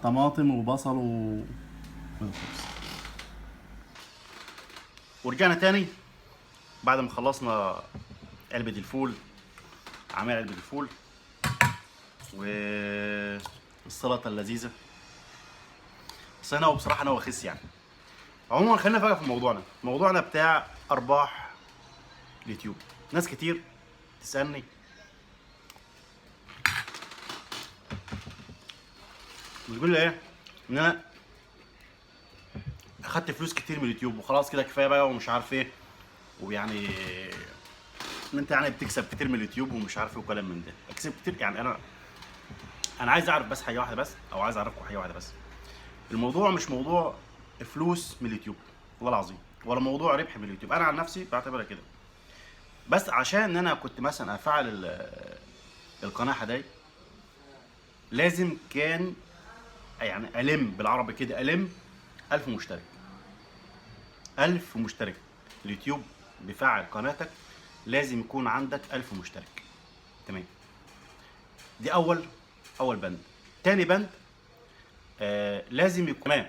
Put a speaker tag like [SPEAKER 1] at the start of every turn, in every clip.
[SPEAKER 1] طماطم وبصل والخبز. ورجعنا تاني بعد ما خلصنا علبة الفول، عمال علبة الفول والسلطة اللذيذة. بس انا بصراحة انا واخس يعني. عموما خلينا بقى في موضوعنا بتاع ارباح اليوتيوب. ناس كتير تسألني بتقول لي ايه ان انا اخدت فلوس كتير من اليوتيوب وخلاص كده كفايه بقى ومش عارف ايه، ويعني ان انت يعني بتكسب كتير من اليوتيوب ومش عارف ايه وكلام من ده. اكسب كتير يعني انا عايز اعرف بس حاجه واحده بس، او عايز اعرفكم حاجه واحده بس. الموضوع مش موضوع فلوس من اليوتيوب والله العظيم، ولا موضوع ربح من اليوتيوب. انا عن نفسي بعتبرها كده، بس عشان انا كنت مثلا افعل القناه حداي لازم كان يعني الم بالعربي كده، الم 1000 مشترك. 1000 مشترك. اليوتيوب بيفعل قناتك لازم يكون عندك 1000 مشترك. تمام. دي اول بند. تاني بند لازم يكون،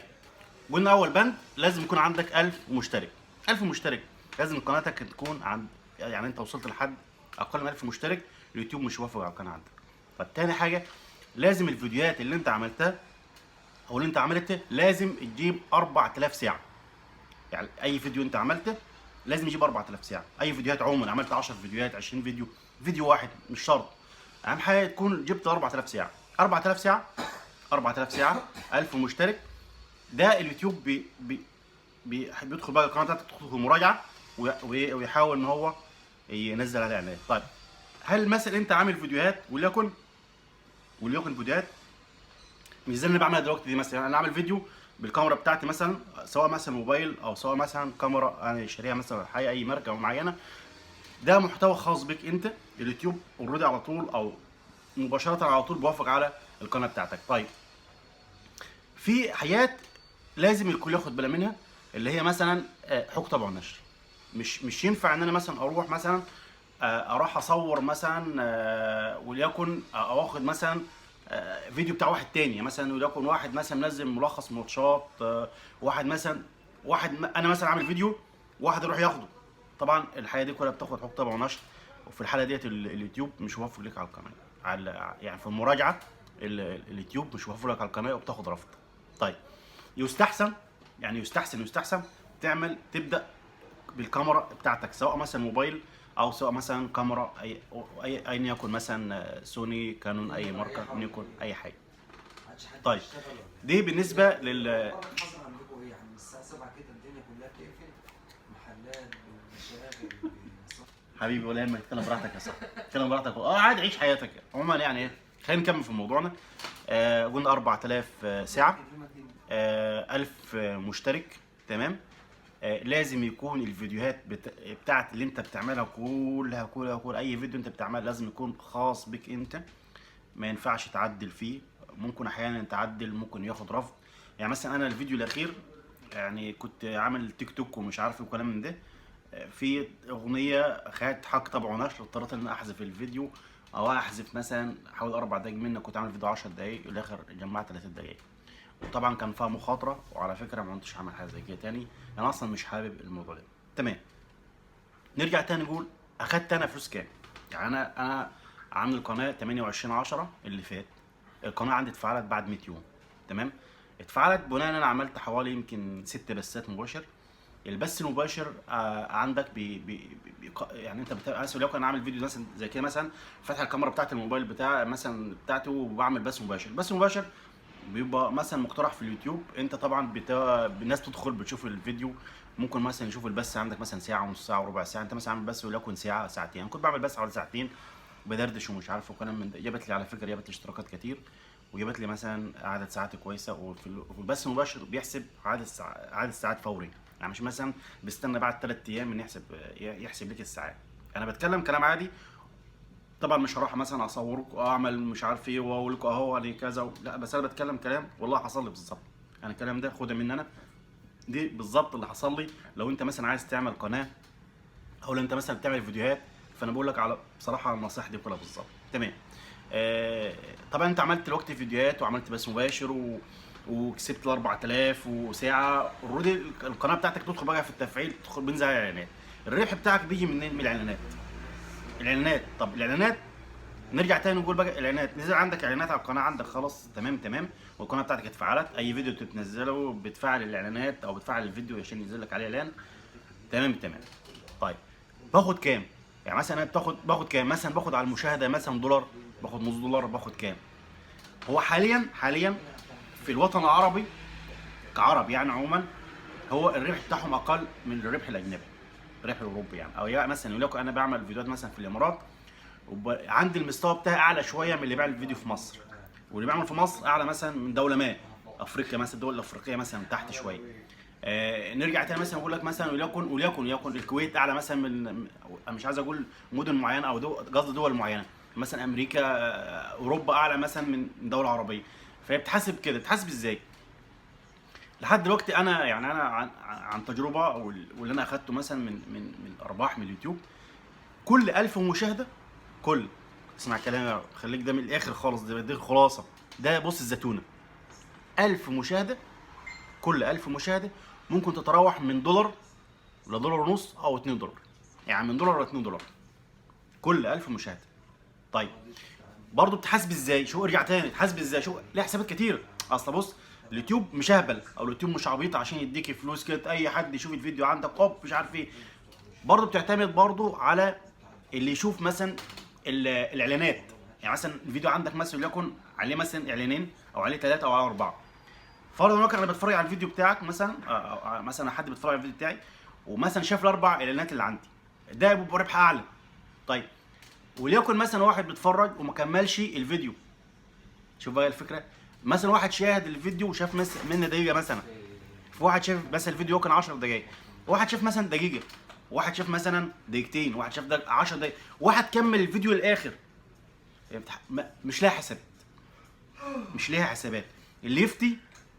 [SPEAKER 1] قلنا اول بند لازم يكون عندك 1000 مشترك. 1000 مشترك لازم قناتك تكون عند، يعني انت وصلت لحد اقل من 1000 مشترك اليوتيوب مش هيوافق على القناه عندك. طب تاني حاجه، لازم الفيديوهات اللي انت عملتها او اللي انت عملته لازم تجيب 4000 ساعه. يعني اي فيديو انت عملته لازم يجيب 4000 ساعه. اي فيديوهات عموما عملت 10 فيديوهات 20 فيديو، فيديو واحد مش شرط، اهم حاجه تكون جبت 4000 ساعه. 4000 ساعه، 4000 ساعه، 1000 مشترك. ده اليوتيوب بيدخل بقى القناه بتاعتك، تدخل مراجعه ويحاول ان هو ينزل عليها اعلانات. طيب هل مثلا انت عامل فيديوهات وليكن فيديوهات مش زي اللي انا بعملها دلوقتي دي؟ مثلا انا عامل فيديو بالكاميرا بتاعتي مثلا، سواء مثلا موبايل او سواء مثلا كاميرا انا شاريها مثلا حاجه اي ماركه معينه، ده محتوى خاص بك انت. اليوتيوب اوريدي على طول او مباشره على طول بيوافق على القناه بتاعتك. طيب في حاجات لازم الكل ياخد باله منها، اللي هي مثلا حقوق طبع ونشر. مش ينفع ان انا مثلا اروح مثلا اروح اصور مثلا وليكن او اخد مثلا فيديو بتاع واحد تاني، مثلا وليكن واحد مثلا منزل ملخص ماتشات، واحد مثلا انا مثلا عامل فيديو واحد يروح ياخده. طبعا الحاجه دي كلها بتاخد حقوق طبع ونشر، وفي الحاله ديت اليوتيوب مش موافق لك على القناه، يعني في المراجعه اليوتيوب مش موافق لك على القناه وبتاخد رفض. طيب يستحسن، يعني يستحسن تبدا بالكاميرا بتاعتك، سواء مثلا موبايل او سواء مثلا كاميرا اي يكن، مثلا سوني، كانون، اي ماركه، نيكون، اي حاجه. طيب دي بالنسبه
[SPEAKER 2] الحظر عندكم ايه؟ يعني الساعه 7 كده الدنيا كلها بتقفل، محلات ومشاغل
[SPEAKER 1] حبيبي ولا يهمك، اتكلم براحتك يا صاحبي، اتكلم براحتك، عادي عيش حياتك. عموما يعني ايه، خلينا نكمل في موضوعنا. قلنا 4000 ساعه، 1000 مشترك. تمام. لازم يكون الفيديوهات بتاعت اللي انت بتعملها كلها اي فيديو انت بتعمله لازم يكون خاص بك انت، ما ينفعش تعدل فيه. ممكن احيانا تعدل، ممكن ياخد رفض. يعني مثلا انا الفيديو الاخير يعني كنت عامل تيك توك ومش عارف ايه وكلام من ده، في اغنيه خدت حق طبع ونشر، اضطريت ان انا احذف الفيديو او احذف مثلا حوالي 4 دقايق منه. كنت عامل فيديو 10 دقايق والاخر جمعت 3 دقايق، وطبعا كان فيها مخاطره. وعلى فكره ما كنتش هعمل حاجه زي كده تاني، انا اصلا مش حابب الموضوع ده. تمام. نرجع تاني نقول اخدت انا فلوس كام. يعني انا عامل القناه 28/10 اللي فات، القناه عندي اتفعلت بعد 100 يوم. تمام. اتفعلت بناء ان انا عملت حوالي يمكن 6 بثات مباشر. البث المباشر عندك يعني انت اسف لو كان عامل فيديو مثلا زي كده، مثلا فاتح الكاميرا بتاعت الموبايل مثلا بتاعته وبعمل بث مباشر. بث مباشر بيبقى مثلا مقترح في اليوتيوب. انت طبعا الناس تدخل بتشوف الفيديو، ممكن مثلا يشوف البث عندك مثلا ساعه ونص ساعه وربع ساعه. انت مثلا عامل بث وليكن ساعه ساعتين، انا كنت بعمل بث حوالي ساعتين بدردش ومش عارف وكلام من ده. جابت لي على فكره، جابت لي اشتراكات كتير، وجابت لي مثلا عدد ساعات كويسه. وفي البث المباشر بيحسب عدد الساعات فوري، يعني مش مثلا بيستنى بعد 3 ايام ان يحسب لك الساعات. انا بتكلم كلام عادي. طبعا مش هروح مثلا اصورك واعمل مش عارف ايه واقول لكم اهو عليه كذا لا، بس انا بتكلم كلام والله حصل لي بالظبط. يعني الكلام ده خده مني انا، دي بالظبط اللي حصل لي. لو انت مثلا عايز تعمل قناه او لو انت مثلا بتعمل فيديوهات فانا بقول لك على بصراحه النصائح دي كلها بالظبط. تمام. طبعا انت عملت دلوقتي فيديوهات وعملت بث مباشر وكسبت ال 4000 وساعه اوريدي، القناه بتاعتك تدخل بقى في التفعيل، تدخل بينزل على الاعلانات. الربح بتاعك بيجي منين؟ من الاعلانات. الاعلانات، طب الاعلانات نرجع تاني نقول بقى الاعلانات، نزل عندك اعلانات على القناه عندك خلاص تمام، والقناه بتاعتك اتفعلت، اي فيديو تنزله بتفعل الاعلانات او بتفعل الفيديو عشان ينزل لك عليه اعلان. تمام. طيب باخد كام؟ يعني مثلا انا باخد كام؟ مثلا باخد على المشاهده مثلا دولار، باخد نص دولار، باخد كام؟ هو حاليا في الوطن العربي كعرب يعني عموما، هو الربح بتاعهم اقل من الربح الاجنبي، الربح الاوروبي يعني. او يعني مثلا يقول لك انا بعمل فيديوهات مثلا في الامارات عندي المستوى بتاعي اعلى شويه من اللي بيعمل فيديو في مصر، واللي بيعمل في مصر اعلى مثلا من دوله ما، افريقيا مثلا، الدول الافريقيه مثلا تحت شويه. نرجع تاني مثلا اقول لك مثلا وليكن الكويت اعلى مثلا من، مش عايز اقول مدن معينه او قصدي دول معينه، مثلا امريكا، اوروبا اعلى مثلا من دوله عربيه. فهي بتحسب كده. بتحسب ازاي؟ لحد دلوقتي انا يعني انا عن تجربه واللي انا اخدته مثلا من ارباح من اليوتيوب، كل 1000 مشاهده، كل، اسمع كلامي خليك ده من الاخر خالص، دي الخلاصه، ده بص الزتونه، 1000 مشاهده، كل 1000 مشاهده ممكن تتراوح من دولار لدولار ونص او 2 دولار، يعني من دولار ل 2 دولار كل 1000 مشاهده. طيب برضه بتحاسب ازاي؟ شو ارجع تاني تحاسب ازاي؟ شو ليه حسابات كتير. اصل بص، اليوتيوب مش اهبل او اليوتيوب مش عبيط عشان يديكي فلوس كده اي حد يشوف الفيديو عندك اوب مش عارف ايه. برضه بتعتمد برضه على اللي يشوف مثلا الاعلانات. يعني مثلا الفيديو عندك مثلا وليكن عليه مثلا اعلانين او عليه 3 او عليه 4، فرضا ممكن انا بتفرج على الفيديو بتاعك مثلا، مثلا حد بيتفرج على الفيديو بتاعي ومثلا شاف ال4 اعلانات اللي عندي، ده بيبقى ربح اعلى. طيب وليكن مثلا واحد بيتفرج وما كملش الفيديو، شوف بقى الفكره، مثلا واحد شاهد الفيديو وشاف منه دقيقه مثلا، في واحد شاف مثلا الفيديو كان 10 دقائق، واحد شاف مثلا دقيقه، واحد شاف مثلا دقيقتين، واحد شاف 10 دقائق، واحد كمل الفيديو للاخر، مش لاقي حسابات، مش ليها حسابات. اللي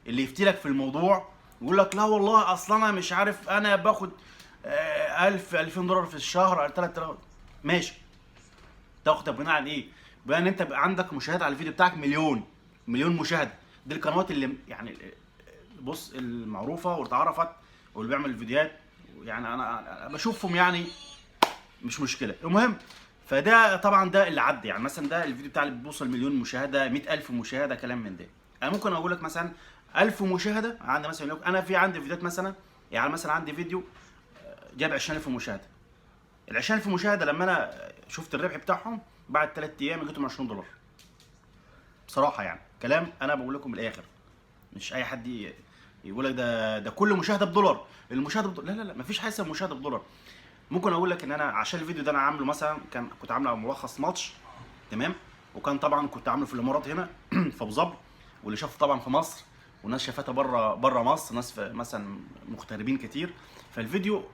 [SPEAKER 1] يفتي لك في الموضوع يقول لك لا والله اصلا انا مش عارف انا باخد 1000 2000 دولار في الشهر 3000، ماشي، تاخد بناء على ايه؟ بناء ان انت بقى عندك مشاهدات على الفيديو بتاعك مليون مشاهده. دي القنوات اللي يعني بص المعروفه واتعرفت واللي بيعمل الفيديوهات، يعني انا بشوفهم يعني مش مشكله. المهم فده طبعا ده اللي عدى، يعني مثلا ده الفيديو بتاعي اللي بيوصل مليون مشاهده، 100000 مشاهده، كلام من ده. انا ممكن اقول لك مثلا 1000 مشاهده عندي مثلا، انا في عندي فيديوهات مثلا، يعني مثلا عندي فيديو جاب 20000 مشاهده، ال 20000 مشاهده لما انا شفت الربح بتاعهم بعد 3 ايام لقيتهم 20 دولار. بصراحه يعني كلام انا بقول لكم من الاخر، مش اي حد يقول لك ده كل مشاهده بدولار، المشاهده بدولار، لا مفيش حاجه اسمها مشاهده بدولار. ممكن اقول لك ان انا عشان الفيديو ده انا عامله مثلا، كنت عامله ملخص ماتش، تمام، وكان طبعا كنت عامله في الامارات هنا في ابو ظبي، واللي شافه طبعا في مصر، وناس شافتها بره مصر، ناس مثلا مغتربين كتير. فالفيديو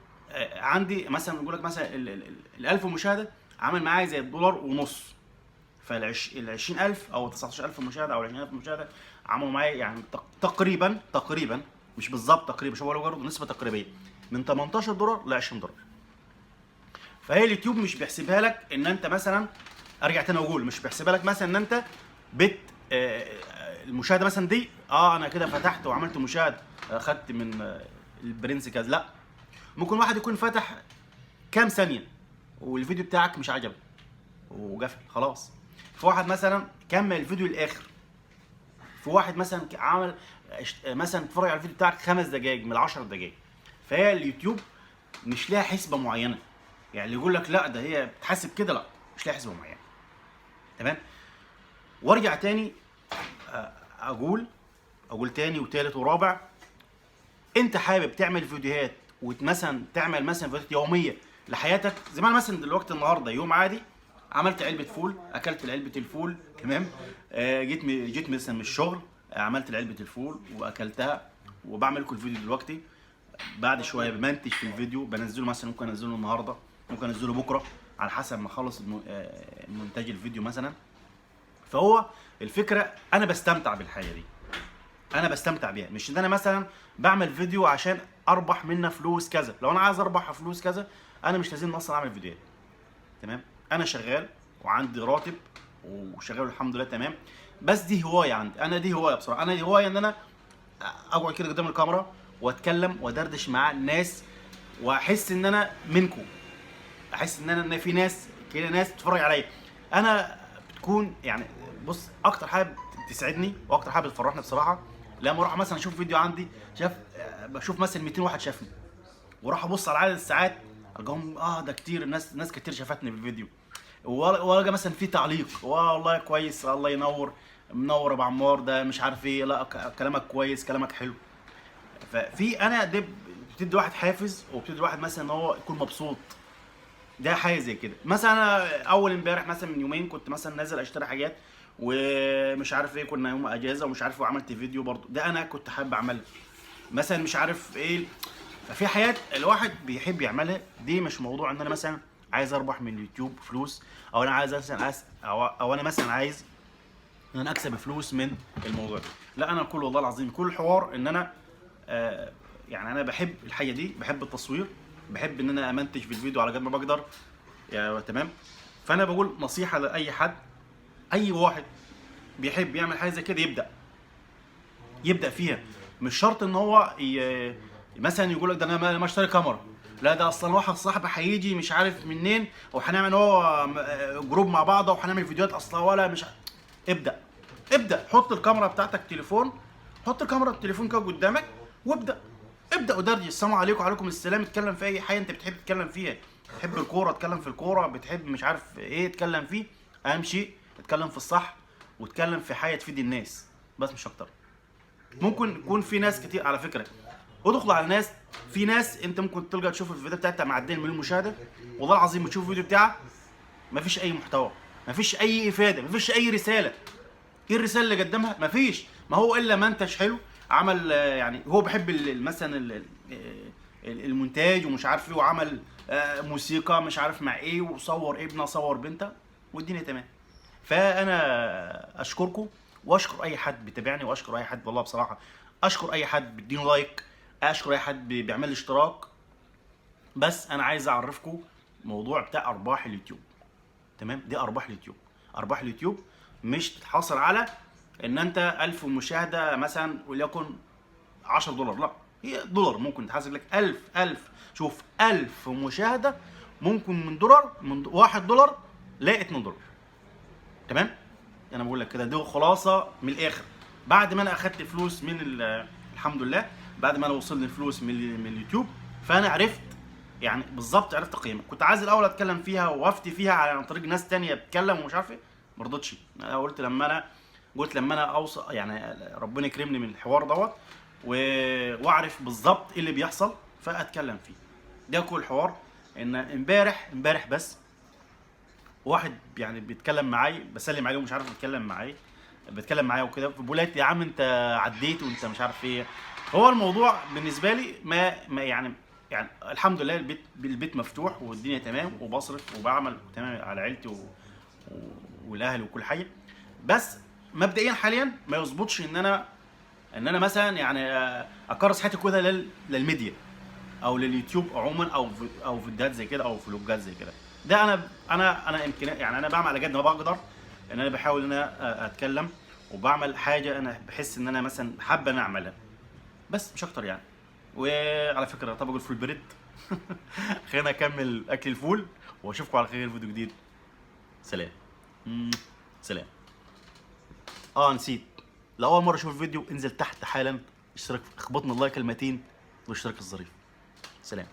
[SPEAKER 1] عندي مثلا بقول لك مثلا ال 1000 مشاهده عامل معايا زي الدولار ونص، فال 20000 او 19000 مشاهده او 20000 مشاهده عملوا معايا يعني تقريبا مش بالظبط تقريبا، مش هو برضه نسبه تقريبيه من 18 دولار ل 20 دولار. فهي اليوتيوب مش بيحسبها لك ان انت مثلا، ارجع تاني واقول مش بيحسبها لك مثلا ان انت المشاهده مثلا دي انا كده فتحت وعملت مشاهده اخدت من البرنس كذا، لا، ممكن واحد يكون فتح كام ثانيه والفيديو بتاعك مش عجبه وقفل خلاص، في واحد مثلا كمل الفيديو للاخر، في واحد مثلا عمل مثلا اتفرج على الفيديو بتاعك 5 دقائق من 10 دقائق. فهي اليوتيوب مش ليها حسبه معينه، يعني اللي يقول لك لا ده هي بتحسب كده، لا مش ليها حسبه معينه. تمام. وارجع تاني اقول تاني وتالت ورابع، انت حابب تعمل فيديوهات ومثلا تعمل مثلا فيديوهات يوميه لحياتك، زي ما انا مثلا دلوقتي النهارده يوم عادي عملت علبه فول، اكلت علبه الفول، تمام، جيت مثلا من الشغل، عملت علبه الفول واكلتها، وبعمل لكم الفيديو دلوقتي، بعد شويه بمنتج في الفيديو بنزله، مثلا ممكن انزله النهارده، ممكن انزله بكره على حسب ما اخلص مونتاج الفيديو مثلا. فهو الفكره انا بستمتع بالحاجه دي، انا بستمتع بيها، مش ان انا مثلا بعمل فيديو عشان اربح منه فلوس كذا. لو انا عايز اربح فلوس كذا انا مش لازم اصلا اعمل فيديوهات، تمام. انا شغال وعندي راتب وشغال الحمد لله تمام، بس دي هوايه عندي، انا دي هوايه بصراحه، انا دي هوايه ان انا اقعد كده قدام الكاميرا واتكلم ودردش مع الناس، واحس ان انا منكم، احس ان انا ان في ناس كده، ناس بتتفرج عليا. انا بتكون يعني بص، اكتر حاجه بتسعدني واكتر حاجه بتفرحني بصراحه لما اروح مثلا اشوف فيديو عندي شاف، بشوف مثلا 200 واحد شافني، واروح ابص على عدد الساعات القاهم ده كتير، ناس كتير شافتني في الفيديو، والقى مثلا في تعليق والله كويس، الله ينور، منور يا ابو عمار، ده مش عارف ايه، لا كلامك كويس، كلامك حلو. ففي انا دي بتدي واحد حافز، وبتدي واحد مثلا ان هو يكون مبسوط. ده حاجه زي كده. مثلا انا اول امبارح مثلا من يومين كنت مثلا نازل اشتري حاجات ومش عارف ايه، كنا يوم اجازه ومش عارف، وعملت فيديو برضو، ده انا كنت حابب اعملها مثلا مش عارف ايه. ففي حاجات الواحد بيحب يعملها، دي مش موضوع ان انا مثلا عايز اربح من اليوتيوب فلوس، او انا عايز مثلا او انا مثلا عايز ان انا اكسب فلوس من الموضوع ده. لا، انا كل والله العظيم كل الحوار ان انا يعني انا بحب الحاجه دي، بحب التصوير، بحب ان انا امنتج في الفيديو على قد ما بقدر تمام. فانا بقول نصيحه لاي حد، اي واحد بيحب يعمل حاجه زي كده يبدا فيها. مش شرط ان هو مثلا يقول لك ده انا ما اشتري كاميرا، لا ده اصلا واحد صاحبي هيجي مش عارف منين، وهنعمل هو جروب مع بعض وهنعمل فيديوهات اصلا، ولا مش ابدا حط الكاميرا بتاعتك تليفون، حط الكاميرا التليفون كده قدامك ابدا ودردش. السلام عليكم وعليكم السلام، اتكلم في اي حاجه انت بتحب تتكلم فيها، بتحب الكوره اتكلم في الكوره، بتحب مش عارف ايه اتكلم فيه، اهم شيء اتكلم في الصح واتكلم في حاجه تفيد الناس، بس مش اكتر. ممكن يكون في ناس كتير على فكره، ادخل على ناس، في ناس انت ممكن تلقى تشوف الفيديو بتاعتها معديه المليون مشاهده، والله العظيم بتشوف الفيديو بتاعها مفيش اي محتوى، مفيش اي افاده، مفيش اي رساله. ايه الرساله اللي قدمها؟ مفيش، ما هو الا منتج حلو، عمل يعني هو بيحب مثلا المونتاج ومش عارف ايه، وعمل موسيقى مش عارف مع ايه، وصور ابنه صور بنته والدنيا تمام. فانا اشكركم واشكر اي حد بيتابعني، واشكر اي حد والله بصراحه، اشكر اي حد بيديني لايك، اشكر اي حد بيعمل لي اشتراك. بس انا عايز اعرفكم موضوع بتاع ارباح اليوتيوب، تمام؟ دي ارباح اليوتيوب. ارباح اليوتيوب مش تتحصر على ان انت 1000 مشاهده مثلا وليكن $10، لا، هي دولار ممكن تحاسب لك 1000 شوف 1000 مشاهده ممكن من دولار، من $1 ل $2، تمام؟ انا بقول لك كده، دي خلاصه من الاخر. بعد ما انا اخدت فلوس من الحمد لله، بعد ما انا وصلني فلوس من اليوتيوب، فانا عرفت يعني بالظبط، عرفت قيمه. كنت عايز الاول اتكلم فيها وافتي فيها عن طريق ناس تانية بتتكلم ومش عارف ايه، ما رضتش. انا قلت لما انا اوصل يعني ربنا يكرمني من الحوار دوت واعرف بالظبط ايه اللي بيحصل فاتكلم فيه. ده كل الحوار. ان امبارح بس واحد يعني بيتكلم معايا، بسلم عليه ومش عارف بيتكلم معايا وكده، بيقول لي يا عم انت عديت وانت مش عارف ايه. هو الموضوع بالنسبه لي ما يعني الحمد لله، البيت مفتوح والدنيا تمام، وبصرف وبعمل تمام على عيلتي والاهل وكل حاجه. بس مبدئيا حاليا ما يظبطش ان انا مثلا يعني اكرس حياتي كلها للميديا او لليوتيوب عموما، او فيديوهات زي كده او فلوجات زي كده. ده انا يمكن يعني انا بعمل على قد ما بقدر، ان انا بحاول ان انا اتكلم وبعمل حاجه انا بحس ان انا مثلا حابه ان اعملها، بس مش اكتر يعني. وعلى فكره طبق الفول بريد خلينا اكمل اكل الفول واشوفكم على خير فيديو جديد. سلام. سلام. نسيت، لو اول مره اشوف الفيديو انزل تحت حالا اشترك، اخبطنا اللايك المتين واشترك الظريف. سلام.